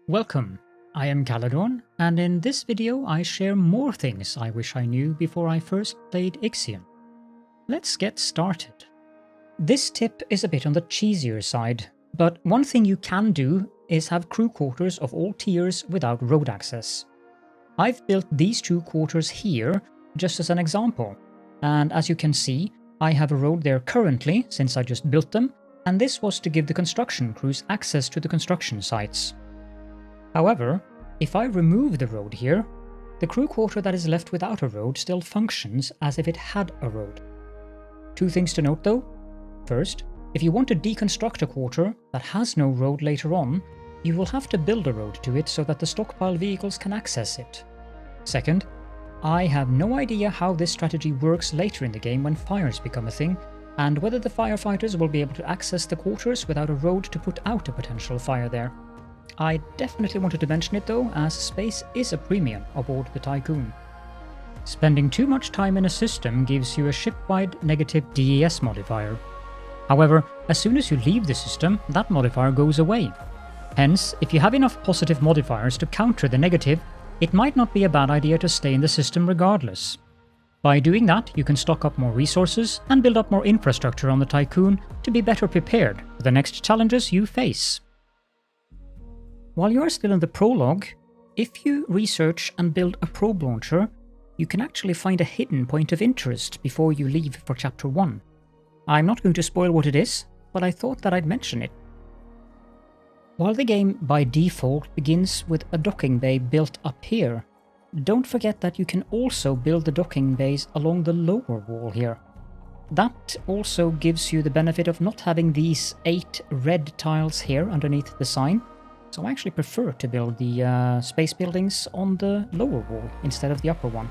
Welcome, I am Caledon, and in this video I share more things I wish I knew before I first played IXION. Let's get started. This tip is a bit on the cheesier side, but one thing you can do is have crew quarters of all tiers without road access. I've built these two quarters here just as an example, and as you can see, I have a road there currently since I just built them, and this was to give the construction crews access to the construction sites. However, if I remove the road here, the crew quarter that is left without a road still functions as if it had a road. Two things to note though. First, if you want to deconstruct a quarter that has no road later on, you will have to build a road to it so that the stockpile vehicles can access it. Second, I have no idea how this strategy works later in the game when fires become a thing, and whether the firefighters will be able to access the quarters without a road to put out a potential fire there. I definitely wanted to mention it though, as space is a premium aboard the Tiqqun. Spending too much time in a system gives you a ship-wide negative DES modifier. However, as soon as you leave the system, that modifier goes away. Hence, if you have enough positive modifiers to counter the negative, it might not be a bad idea to stay in the system regardless. By doing that, you can stock up more resources and build up more infrastructure on the Tiqqun to be better prepared for the next challenges you face. While you are still in the Prologue, if you research and build a probe launcher, you can actually find a hidden point of interest before you leave for Chapter 1. I'm not going to spoil what it is, but I thought that I'd mention it. While the game by default begins with a docking bay built up here, don't forget that you can also build the docking bays along the lower wall here. That also gives you the benefit of not having these 8 red tiles here underneath the sign, so I actually prefer to build the space buildings on the lower wall instead of the upper one.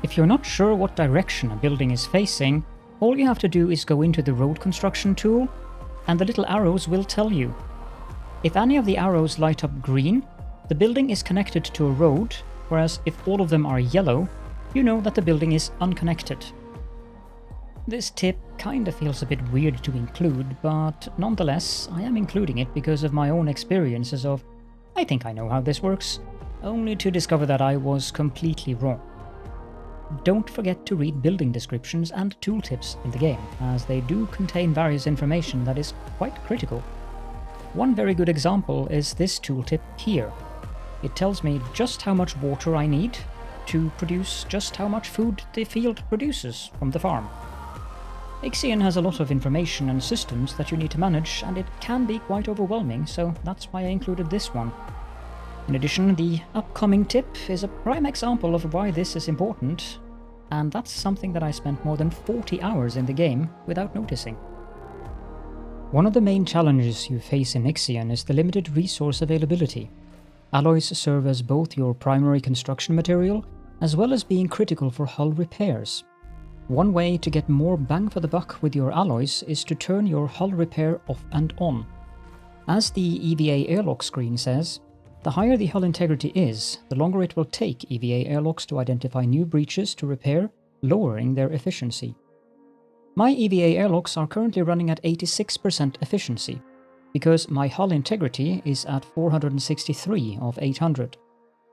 If you're not sure what direction a building is facing, all you have to do is go into the road construction tool, and the little arrows will tell you. If any of the arrows light up green, the building is connected to a road, whereas if all of them are yellow, you know that the building is unconnected. This tip kinda feels a bit weird to include, but nonetheless, I am including it because of my own experiences of, I think I know how this works, only to discover that I was completely wrong. Don't forget to read building descriptions and tooltips in the game, as they do contain various information that is quite critical. One very good example is this tooltip here. It tells me just how much water I need to produce just how much food the field produces from the farm. IXION has a lot of information and systems that you need to manage, and it can be quite overwhelming, so that's why I included this one. In addition, the upcoming tip is a prime example of why this is important, and that's something that I spent more than 40 hours in the game without noticing. One of the main challenges you face in IXION is the limited resource availability. Alloys serve as both your primary construction material, as well as being critical for hull repairs. One way to get more bang for the buck with your alloys is to turn your hull repair off and on. As the EVA Airlock screen says, the higher the hull integrity is, the longer it will take EVA airlocks to identify new breaches to repair, lowering their efficiency. My EVA airlocks are currently running at 86% efficiency, because my hull integrity is at 463 of 800.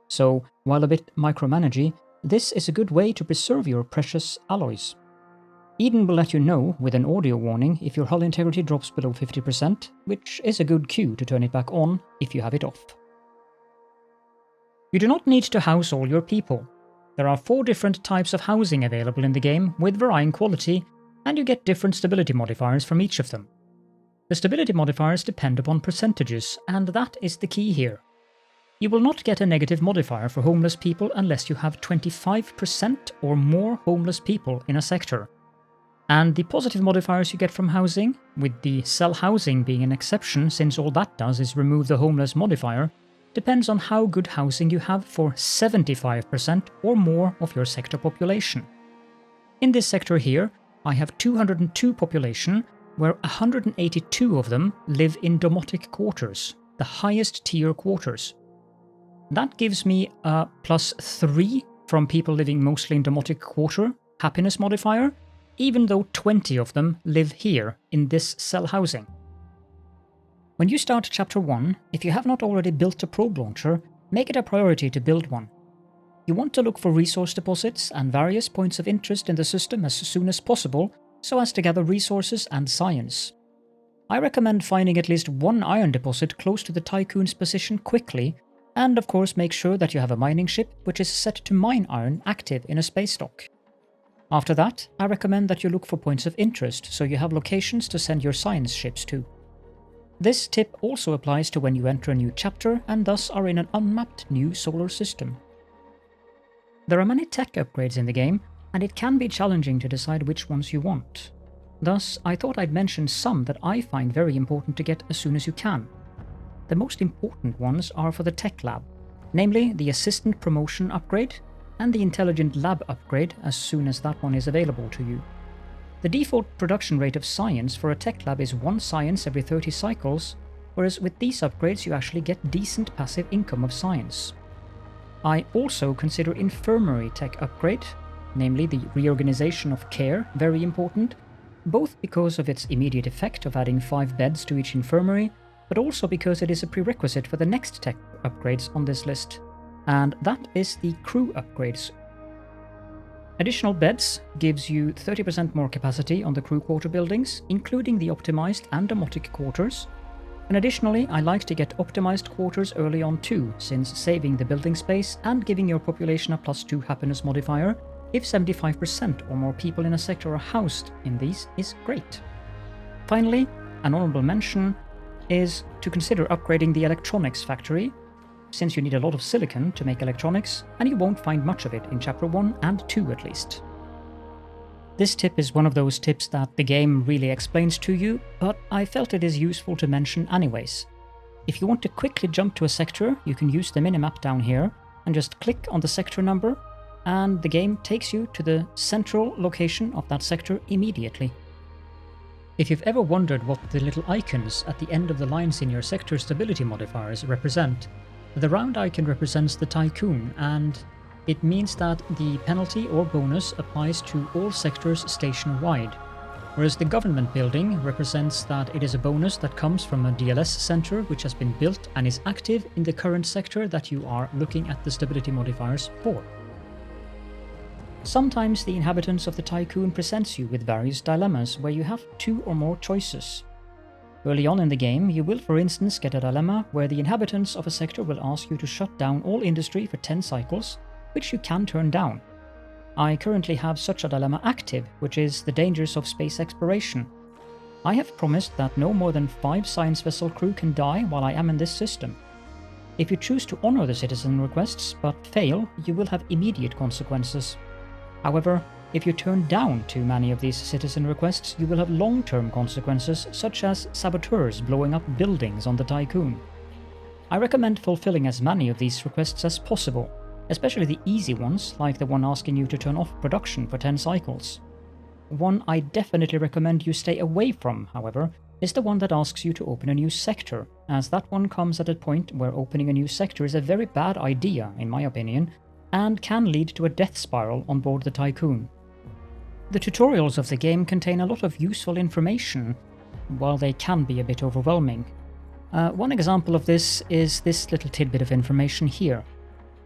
So, while a bit micromanagey, this is a good way to preserve your precious alloys. Eden will let you know with an audio warning if your hull integrity drops below 50%, which is a good cue to turn it back on if you have it off. You do not need to house all your people. There are 4 different types of housing available in the game with varying quality, and you get different stability modifiers from each of them. The stability modifiers depend upon percentages, and that is the key here. You will not get a negative modifier for homeless people unless you have 25% or more homeless people in a sector. And the positive modifiers you get from housing, with the cell housing being an exception since all that does is remove the homeless modifier, depends on how good housing you have for 75% or more of your sector population. In this sector here, I have 202 population, where 182 of them live in domotic quarters, the highest tier quarters. That gives me a +3 from people living mostly in domotic quarter happiness modifier, even though 20 of them live here in this cell housing. When you start Chapter 1, if you have not already built a probe launcher, make it a priority to build one. You want to look for resource deposits and various points of interest in the system as soon as possible, so as to gather resources and science. I recommend finding at least one iron deposit close to the Tycoon's position quickly, and of course make sure that you have a mining ship which is set to mine iron active in a space dock. After that, I recommend that you look for points of interest so you have locations to send your science ships to. This tip also applies to when you enter a new chapter and thus are in an unmapped new solar system. There are many tech upgrades in the game, and it can be challenging to decide which ones you want. Thus, I thought I'd mention some that I find very important to get as soon as you can. The most important ones are for the tech lab, namely the Assistant Promotion upgrade and the Intelligent Lab upgrade as soon as that one is available to you. The default production rate of science for a tech lab is 1 science every 30 cycles, whereas with these upgrades you actually get decent passive income of science. I also consider Infirmary tech upgrade, namely the Reorganization of Care, very important, both because of its immediate effect of adding 5 beds to each infirmary, but also because it is a prerequisite for the next tech upgrades on this list, and that is the crew upgrades. Additional beds gives you 30% more capacity on the crew quarter buildings, including the optimized and domotic quarters. And additionally, I like to get optimized quarters early on too, since saving the building space and giving your population a +2 happiness modifier if 75% or more people in a sector are housed in these is great. Finally, an honorable mention is to consider upgrading the electronics factory, since you need a lot of silicon to make electronics, and you won't find much of it in Chapter 1 and 2 at least. This tip is one of those tips that the game really explains to you, but I felt it is useful to mention anyways. If you want to quickly jump to a sector, you can use the minimap down here and just click on the sector number, and the game takes you to the central location of that sector immediately. If you've ever wondered what the little icons at the end of the lines in your sector stability modifiers represent, the round icon represents the Tycoon, and it means that the penalty or bonus applies to all sectors station-wide, whereas the government building represents that it is a bonus that comes from a DLS center which has been built and is active in the current sector that you are looking at the stability modifiers for. Sometimes the inhabitants of the Tycoon presents you with various dilemmas where you have 2 or more choices. Early on in the game, you will for instance get a dilemma where the inhabitants of a sector will ask you to shut down all industry for 10 cycles, which you can turn down. I currently have such a dilemma active, which is the dangers of space exploration. I have promised that no more than 5 science vessel crew can die while I am in this system. If you choose to honor the citizen requests but fail, you will have immediate consequences. However, if you turn down too many of these citizen requests, you will have long-term consequences, such as saboteurs blowing up buildings on the Tycoon. I recommend fulfilling as many of these requests as possible, especially the easy ones, like the one asking you to turn off production for 10 cycles. One I definitely recommend you stay away from, however, is the one that asks you to open a new sector, as that one comes at a point where opening a new sector is a very bad idea, in my opinion, and can lead to a death spiral on board the Tycoon. The tutorials of the game contain a lot of useful information, while they can be a bit overwhelming. One example of this is this little tidbit of information here.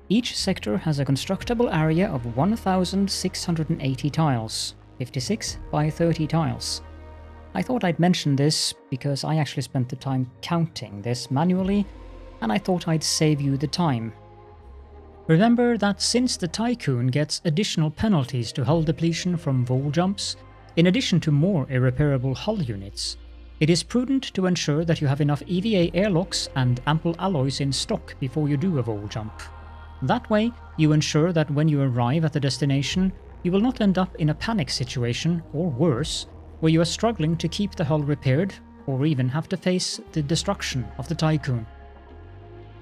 Each sector has a constructible area of 1,680 tiles, 56 by 30 tiles. I thought I'd mention this because I actually spent the time counting this manually, and I thought I'd save you the time. Remember that since the Tycoon gets additional penalties to hull depletion from VOHLE jumps, in addition to more irreparable hull units, it is prudent to ensure that you have enough EVA airlocks and ample alloys in stock before you do a VOHLE jump. That way, you ensure that when you arrive at the destination, you will not end up in a panic situation, or worse, where you are struggling to keep the hull repaired, or even have to face the destruction of the Tycoon.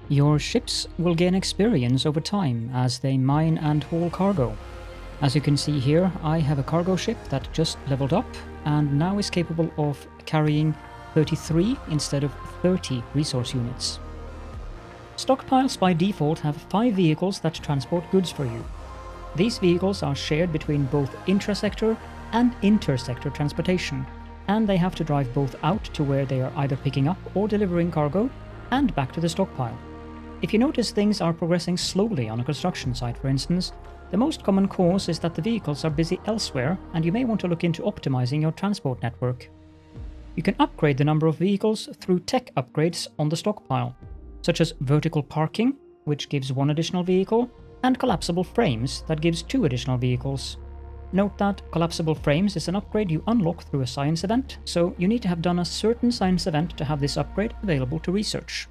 Your ships will gain experience over time as they mine and haul cargo. As you can see here, I have a cargo ship that just leveled up and now is capable of carrying 33 instead of 30 resource units. Stockpiles by default have 5 vehicles that transport goods for you. These vehicles are shared between both intrasector and intersector transportation, and they have to drive both out to where they are either picking up or delivering cargo, and back to the stockpile. If you notice things are progressing slowly on a construction site, for instance, the most common cause is that the vehicles are busy elsewhere, and you may want to look into optimizing your transport network. You can upgrade the number of vehicles through tech upgrades on the stockpile, such as vertical parking, which gives 1 additional vehicle, and collapsible frames that gives 2 additional vehicles. Note that collapsible frames is an upgrade you unlock through a science event, so you need to have done a certain science event to have this upgrade available to research.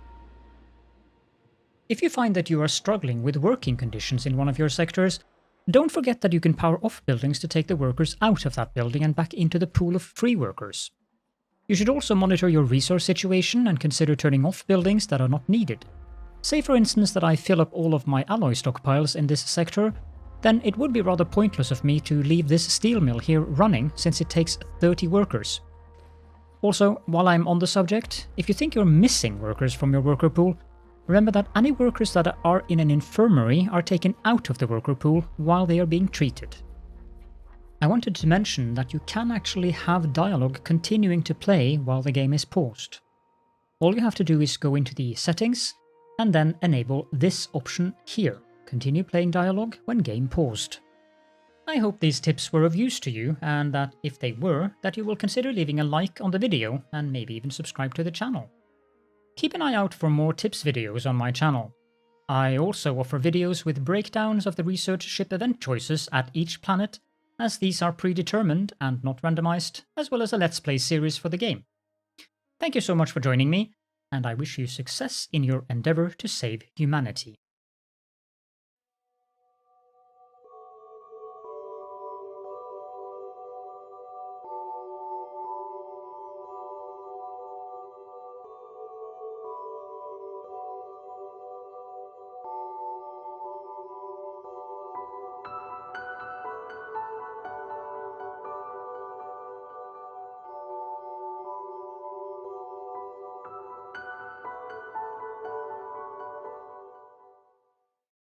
If you find that you are struggling with working conditions in one of your sectors, don't forget that you can power off buildings to take the workers out of that building and back into the pool of free workers. You should also monitor your resource situation and consider turning off buildings that are not needed. Say for instance that I fill up all of my alloy stockpiles in this sector, then it would be rather pointless of me to leave this steel mill here running since it takes 30 workers. Also, while I'm on the subject, if you think you're missing workers from your worker pool, remember that any workers that are in an infirmary are taken out of the worker pool while they are being treated. I wanted to mention that you can actually have dialogue continuing to play while the game is paused. All you have to do is go into the settings and then enable this option here, continue playing dialogue when game paused. I hope these tips were of use to you, and that if they were, that you will consider leaving a like on the video and maybe even subscribe to the channel. Keep an eye out for more tips videos on my channel. I also offer videos with breakdowns of the research ship event choices at each planet, as these are predetermined and not randomized, as well as a Let's Play series for the game. Thank you so much for joining me, and I wish you success in your endeavor to save humanity.